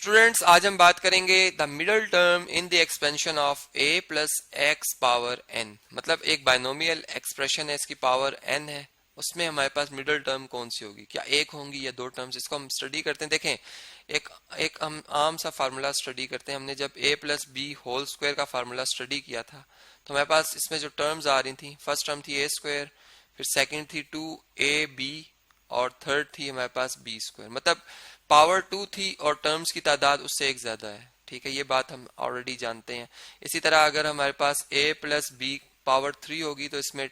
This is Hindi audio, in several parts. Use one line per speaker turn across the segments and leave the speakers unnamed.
स्टूडेंट्स, आज हम बात करेंगे the middle term in the expansion of a plus x power n। मतलब एक बाइनोमियल एक्सप्रेशन है, इसकी पावर n है, उसमें हमारे पास मिडल टर्म कौन सी होगी, क्या एक होंगी या दो टर्म्स, इसको हम स्टडी करते हैं। देखें, एक एक हम आम सा फार्मूला स्टडी करते हैं। हमने जब a plus B whole square का फार्मूला स्टडी किया था तो हमारे पास इसमें जो टर्म्स आ रही थी, फर्स्ट टर्म थी a स्क्वायर, फिर सेकेंड थी 2ab और थर्ड थी हमारे पास बी स्क्वायर। मतलब पावर 2 थी और टर्म्स की तादाद उससे एक ज्यादा है। ठीक है, ये बात हम ऑलरेडी जानते हैं। इसी तरह अगर हमारे पास a प्लस बी पावर 3 होगी तो इसमें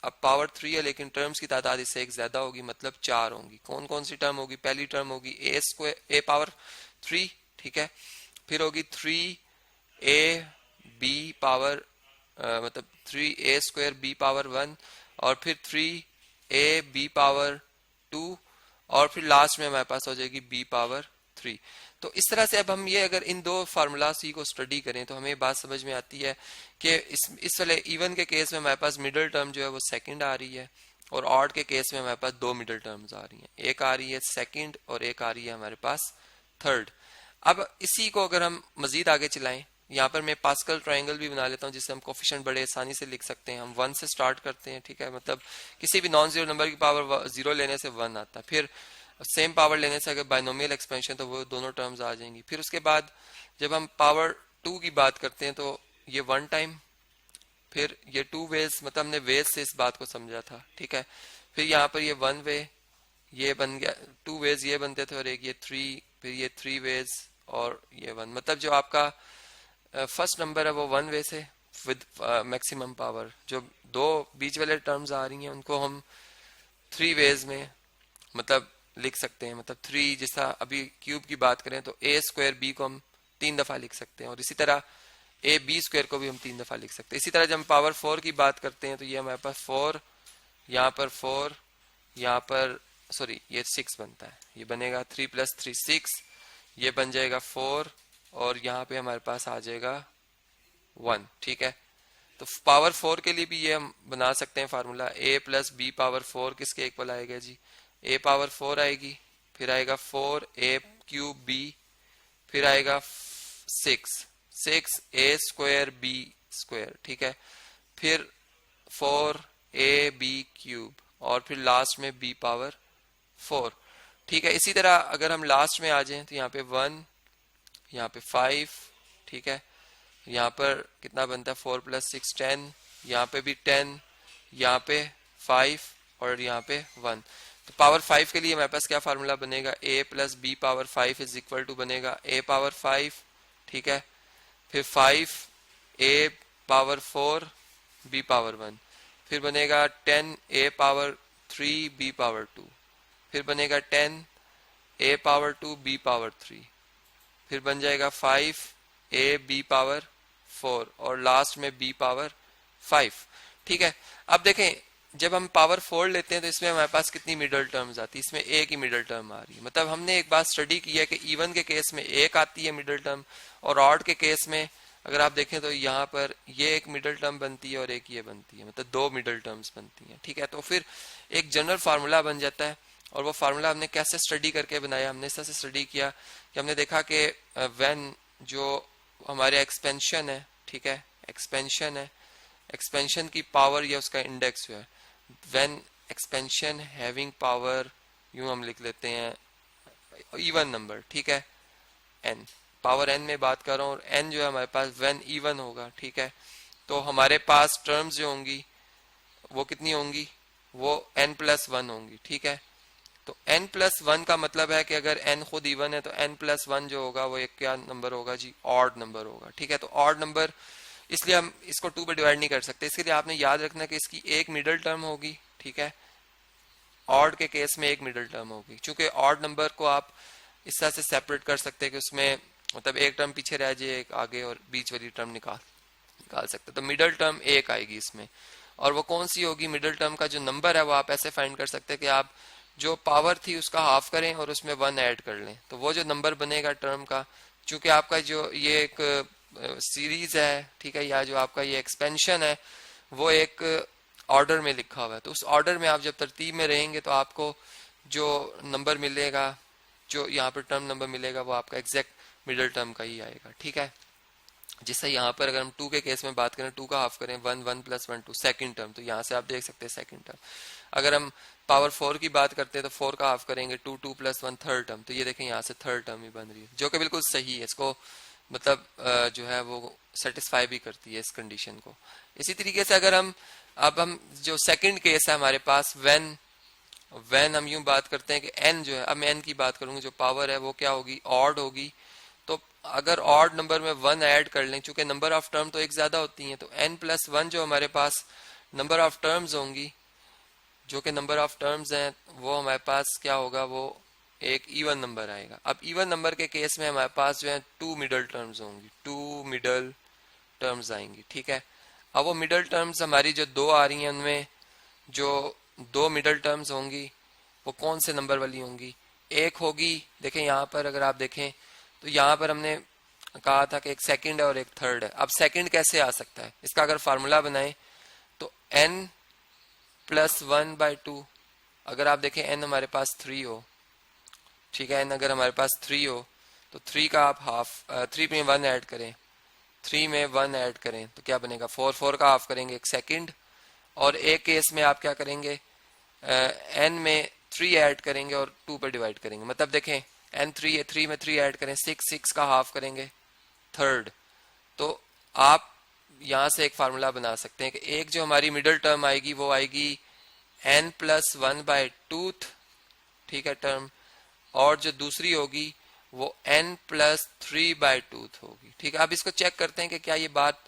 अब पावर 3 है लेकिन टर्म्स की तादाद इससे एक ज्यादा होगी, मतलब 4 होंगी। कौन कौन सी टर्म होगी? पहली टर्म होगी a स्क्वायर, a पावर 3, ठीक है। फिर होगी 3a b पावर मतलब 3a स्क्वायर b पावर 1 और फिर 3a b पावर 2 और फिर लास्ट में हमारे पास हो जाएगी b पावर 3। तो इस तरह से अब हम ये अगर इन दो फार्मूलास को स्टडी करें तो हमें बात समझ में आती है कि इस वाले इवन के केस में हमारे पास मिडिल टर्म जो है वो सेकंड आ रही है और ऑड के केस में हमारे पास दो मिडिल टर्म्स आ रही हैं, एक आ रही है सेकंड और एक आ रही है हमारे पास थर्ड। अब इसी को अगर हम मजीद आगे चलाएं, यहाँ पर मैं पास्कल ट्रायंगल भी बना लेता हूँ जिससे हम कोफिशिएंट बड़े आसानी से लिख सकते हैं। हम 1 से स्टार्ट करते हैं, ठीक है। मतलब किसी भी नॉन जीरो नंबर की पावर 0 लेने से 1 आता है, फिर सेम पावर लेने से अगर बाइनोमियल एक्सपेंशन तो वो दोनों टर्म्स आ जाएंगी। फिर उसके बाद जब हम पावर 2 की बात करते हैं तो ये 1 टाइम, फिर ये 2 वेज, मतलब हमने वेज से इस बात को समझा था, ठीक है। फिर यहाँ पर ये 1 वे ये बन गया, 2 वेज ये बनते थे और एक ये 3, फिर ये 3 वेज और ये 1। मतलब जो आपका फर्स्ट नंबर है वो 1 वे से विद मैक्सिमम पावर, जो दो बीच वाले टर्म्स आ रही हैं उनको हम 3 वेज में मतलब लिख सकते हैं। मतलब 3, जैसा अभी क्यूब की बात करें तो a स्क्वायर b को हम 3 दफा लिख सकते हैं और इसी तरह a b स्क्वायर को भी हम 3 दफा लिख सकते हैं। इसी तरह जब हम पावर 4 की बात करते हैं तो ये हमारे पास 4, यहाँ पर 4, यहाँ पर सॉरी ये 6 बनता है, ये बनेगा 3 + 3 6, ये बन जाएगा 4 और यहाँ पे हमारे पास आ जाएगा 1, ठीक है। तो पावर 4 के लिए भी ये हम बना सकते हैं formula, a plus B power 4 किसके इक्वल आएगा जी? a पावर 4 आएगी, फिर आएगा 4a क्यूब b, फिर आएगा 6 a स्क्वायर b स्क्वायर, ठीक है। फिर 4ab क्यूब और फिर लास्ट में b पावर 4, ठीक है। इसी तरह अगर हम लास्ट में आ जाएं तो यहाँ पे 1, यहाँ पे 5, ठीक है। यहाँ पर कितना बनता है? 4 + 6 10, यहाँ पे भी 10, यहाँ पे 5 और यहाँ पे 1। तो पावर 5 के लिए हमारे पास क्या फार्मूला बनेगा? a plus B power 5 is equal to बनेगा a पावर 5, ठीक है। फिर 5 a पावर 4 b पावर 1, फिर बनेगा 10 a पावर 3 b पावर 2, फिर बनेगा 10 a पावर 2 b पावर 3, फिर बन जाएगा 5 a b पावर 4 और लास्ट में b पावर 5, ठीक है। अब देखें, जब हम पावर 4 लेते हैं तो इसमें हमारे पास कितनी मिडल टर्म्स आती है? इसमें एक ही मिडल टर्म आ रही है। मतलब हमने एक बात स्टडी की है कि इवन के केस में एक आती है मिडल टर्म और ऑड के केस में अगर आप देखें तो यहाँ पर ये एक मिडल टर्म बनती है और एक ये बनती है, मतलब दो मिडल टर्म्स बनती हैं, ठीक है। तो फिर एक जनरल फार्मूला बन जाता है और वो फार्मूला हमने कैसे स्टडी करके बनाया? हमने इस तरह से स्टडी किया कि हमने देखा कि व्हेन जो हमारे एक्सपेंशन है, ठीक है, एक्सपेंशन है, एक्सपेंशन की पावर या उसका इंडेक्स जो है, व्हेन एक्सपेंशन हैविंग पावर, यूं हम लिख लेते हैं इवन नंबर, ठीक है, n, पावर n में बात कर रहा हूँ और n जो है हमारे पास व्हेन इवन होगा, ठीक है। तो हमारे पास टर्म्स जो होंगी वो कितनी होंगी? वो n + 1 होंगी, ठीक है। तो n + 1 का मतलब है कि अगर n खुद इवन है तो n + 1 जो होगा वो एक क्या नंबर होगा जी? ऑड नंबर होगा, ठीक है। तो ऑड नंबर, इसलिए हम इसको 2 पे डिवाइड नहीं कर सकते। इसके लिए आपने याद रखना कि इसकी एक मिडिल टर्म होगी, ठीक है। ऑड के केस में एक मिडिल टर्म होगी, क्योंकि ऑड नंबर को आप इस तरह से सेपरेट कर सकते हैं कि उसमें मतलब एक टर्म पीछे रह जाए, एक आगे, और बीच वाली टर्म निकाल सकते। तो मिडिल टर्म एक आएगी इसमें, और वो कौन सी होगी? मिडिल टर्म का जो नंबर है वो आप ऐसे फाइंड कर सकते हैं कि आप जो पावर थी उसका हाफ करें और उसमें 1 ऐड कर लें, तो वो जो नंबर बनेगा टर्म का, चूंकि आपका जो ये एक सीरीज है, ठीक है, या जो आपका ये एक्सपेंशन है वो एक ऑर्डर में लिखा हुआ है, तो उस ऑर्डर में आप जब तरतीब में रहेंगे तो आपको जो नंबर मिलेगा, जो यहाँ पर टर्म नंबर मिलेगा, वो आपका एग्जैक्ट मिडल टर्म का ही आएगा, ठीक है। जिससे यहाँ पर अगर हम 2 के केस में बात करें, 2 का हाफ करें 1 1 + 1 2 सेकंड टर्म, तो यहाँ से आप देख सकते हैं सेकंड टर्म। अगर हम पावर 4 की बात करते हैं तो 4 का हाफ करेंगे 2 2 + 1 थर्ड टर्म, तो ये देखें यहाँ से थर्ड टर्म ही बन रही है, जो कि बिल्कुल सही है। इसको मतलब जो है वो सेटिस्फाई भी करती है इस कंडीशन को। इसी तरीके से अगर हम जो सेकंड केस है हमारे पास, व्हेन हम यूं बात करते हैं कि n जो है, अब मैं n की बात करूंगी, जो पावर है वो क्या होगी, ऑड होगी। तो अगर ऑड नंबर में 1 ऐड कर लें, चूंकि नंबर ऑफ टर्म तो एक ज्यादा होती है, तो n + 1 जो हमारे पास नंबर ऑफ टर्म्स होंगी, जो कि नंबर ऑफ टर्म्स हैं, वो हमारे पास क्या होगा, वो एक इवन नंबर आएगा। अब इवन नंबर के केस में हमारे पास जो है 2 मिडल टर्म्स होंगी, 2 मिडल टर्म्स आएंगी, ठीक है। अब वो मिडल टर्म्स हमारी जो 2 आ रही हैं, उनमें जो 2 मिडल टर्म्स होंगी वो कौन से नंबर वाली होंगी, एक होगी, देखें यहाँ पर अगर आप देखें तो यहाँ पर हमने कहा था कि एक सेकंड है और एक थर्ड है। अब सेकंड कैसे आ सकता है, इसका अगर फार्मूला बनाएं तो n + 1/2, अगर आप देखें n हमारे पास 3 हो, ठीक है, n अगर हमारे पास 3 हो तो 3 का आप हाफ 3 में 1 ऐड करें, 3 में 1 ऐड करें तो क्या बनेगा 4, 4 का हाफ करेंगे एक सेकंड, और एक केस में आप क्या करेंगे, n में 3 ऐड करेंगे और 2 पर डिवाइड करेंगे, मतलब देखें n 3 है, 3 में 3 ऐड करें 6, 6 का हाफ करेंगे थर्ड। तो आप यहां से एक फार्मूला बना सकते हैं कि एक जो हमारी मिडिल टर्म आएगी वो आएगी n + 1/2, ठीक है, टर्म, और जो दूसरी होगी वो n + 3/2 होगी, ठीक है। अब इसको चेक करते हैं कि क्या ये बात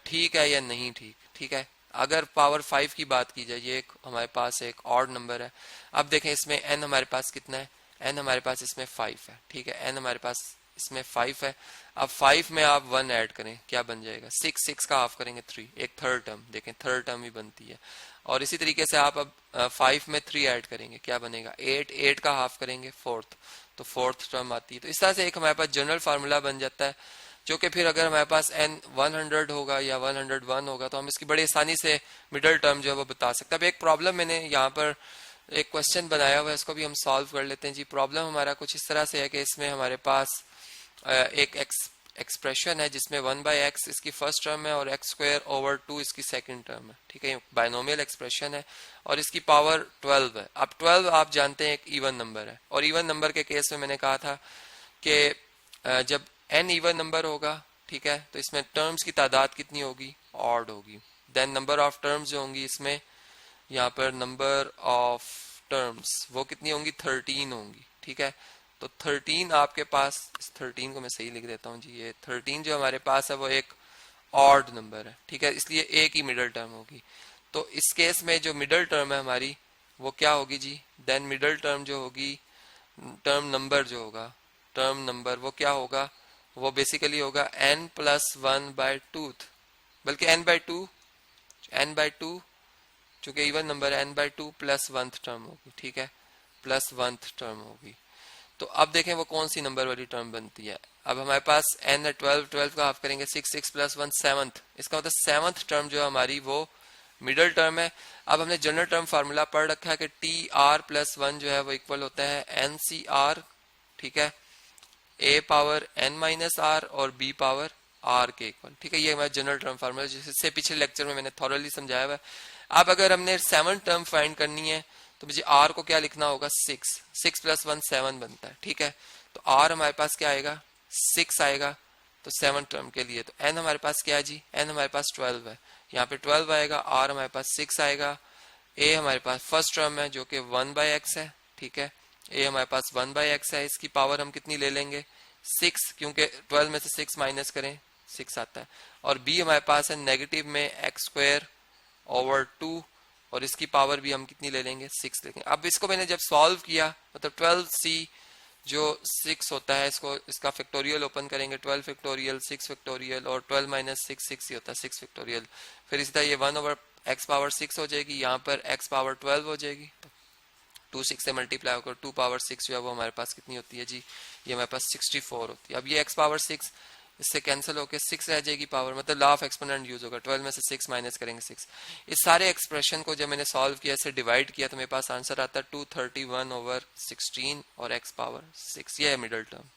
ठीक है या नहीं ठीक, ठीक है। अगर पावर 5 की बात की जाए, ये एक हमारे पास एक ऑड नंबर है। अब देखें इसमें n हमारे पास कितना है, n हमारे पास इसमें 5 है, ठीक है, n हमारे पास इसमें 5 है। अब 5 में आप 1 ऐड करें, क्या बन जाएगा 6, 6 का हाफ करेंगे 3, एक थर्ड टर्म, देखें थर्ड टर्म ही बनती है। और इसी तरीके से आप अब 5 में 3 ऐड करेंगे, क्या बनेगा 8, 8 का हाफ करेंगे फोर्थ, तो फोर्थ टर्म आती है। तो इस तरह से एक हमारे पास जनरल फार्मूला बन जाता है, जो कि फिर अगर हमारे पास n 100 होगा या 101 होगा तो हम इसकी बड़ी आसानी से मिडिल टर्म जो है वो बता सकते हैं। अब एक प्रॉब्लम मैंने यहाँ पर एक क्वेश्चन बनाया हुआ है, इसको भी हम सॉल्व कर लेते हैं जी। प्रॉब्लम हमारा कुछ इस तरह से है कि इसमें हमारे पास एक एक्सप्रेशन है जिसमें 1/x इसकी फर्स्ट टर्म है और x² / 2 इसकी सेकंड टर्म है, ठीक है, बाइनोमियल एक्सप्रेशन है और इसकी पावर 12 है। अब 12 आप जानते हैं एक इवन नंबर है, और इवन नंबर के केस में मैंने कहा था कि जब n इवन नंबर होगा, ठीक है, तो इसमें टर्म्स की तादाद कितनी होगी, ऑड होगी। देन नंबर ऑफ टर्म्स जो होंगी इसमें, यहाँ पर नंबर ऑफ टर्म्स वो कितनी होंगी, 13 होंगी, ठीक है। तो 13 आपके पास, इस 13 को मैं सही लिख देता हूँ जी, ये 13 जो हमारे पास है वो एक ऑड नंबर है, ठीक है, इसलिए एक ही मिडिल टर्म होगी। तो इस केस में जो मिडिल टर्म है हमारी वो क्या होगी जी, देन मिडिल टर्म जो होगी, टर्म नंबर जो होगा, टर्म नंबर वो क्या होगा, वो बेसिकली होगा n + 1/2, बल्कि n/2 चूंकि इवन नंबर है, n/2 + 1th टर्म होगी, ठीक है, + 1th टर्म होगी। तो अब देखें वो कौन सी नंबर वाली टर्म बनती है। अब हमारे पास n है 12, 12 का हाफ करेंगे 6, 6 + 1 7th, इसका मतलब 7th टर्म जो हमारी वो मिडिल टर्म है। अब हमने जनरल टर्म फार्मूला पढ़ रखा है कि tr + 1 जो है वो इक्वल होता है ncr, ठीक है, a पावर n - r और b पावर r के इक्वल, ठीक है। ये हमारा जनरल टर्म फार्मूला जिससे पिछले लेक्चर में मैंने थॉरली समझाया हुआ है। अब अगर हमने 7 टर्म फाइंड करनी है तो मुझे r को क्या लिखना होगा, 6, 6 + 1 7 बनता है, ठीक है। तो r हमारे पास क्या आएगा, 6 आएगा, तो 7 टर्म के लिए। तो n हमारे पास क्या है जी, n हमारे पास 12 है, यहाँ पे 12 आएगा, r हमारे पास 6 आएगा, a हमारे पास फर्स्ट टर्म है जो कि 1/x है, ठीक है, a हमारे पास 1/x है, इसकी पावर हम कितनी ले लेंगे 6, क्योंकि 12 में से 6 माइनस करें 6 आता है, और b हमारे पास है नेगेटिव में x² / 2 और इसकी पावर भी हम कितनी ले लेंगे 6 लेंगे। अब इसको मैंने जब सॉल्व किया, मतलब 12c जो 6 होता है, इसको इसका फैक्टोरियल ओपन करेंगे, 12 फैक्टोरियल 6 फैक्टोरियल और 12 - 6 6 ही होता है, 6 फैक्टोरियल। फिर इसी तरह ये 1/x⁻6 हो जाएगी, यहाँ पर x⁻12 हो जाएगी, 2 6 से मल्टीप्लाई होकर 2⁻6 जो है वो हमारे पास कितनी होती है जी, ये हमारे पास 64 होती है। अब ये x⁻6 इससे कैंसिल होकर 6 रह जाएगी पावर, मतलब लॉ ऑफ एक्सपोनेंट यूज होगा, 12 में से 6 माइनस करेंगे 6। इस सारे एक्सप्रेशन को जब मैंने सॉल्व किया, इसे डिवाइड किया, तो मेरे पास आंसर आता है 231/16 और x⁻6, ये है मिडिल टर्म।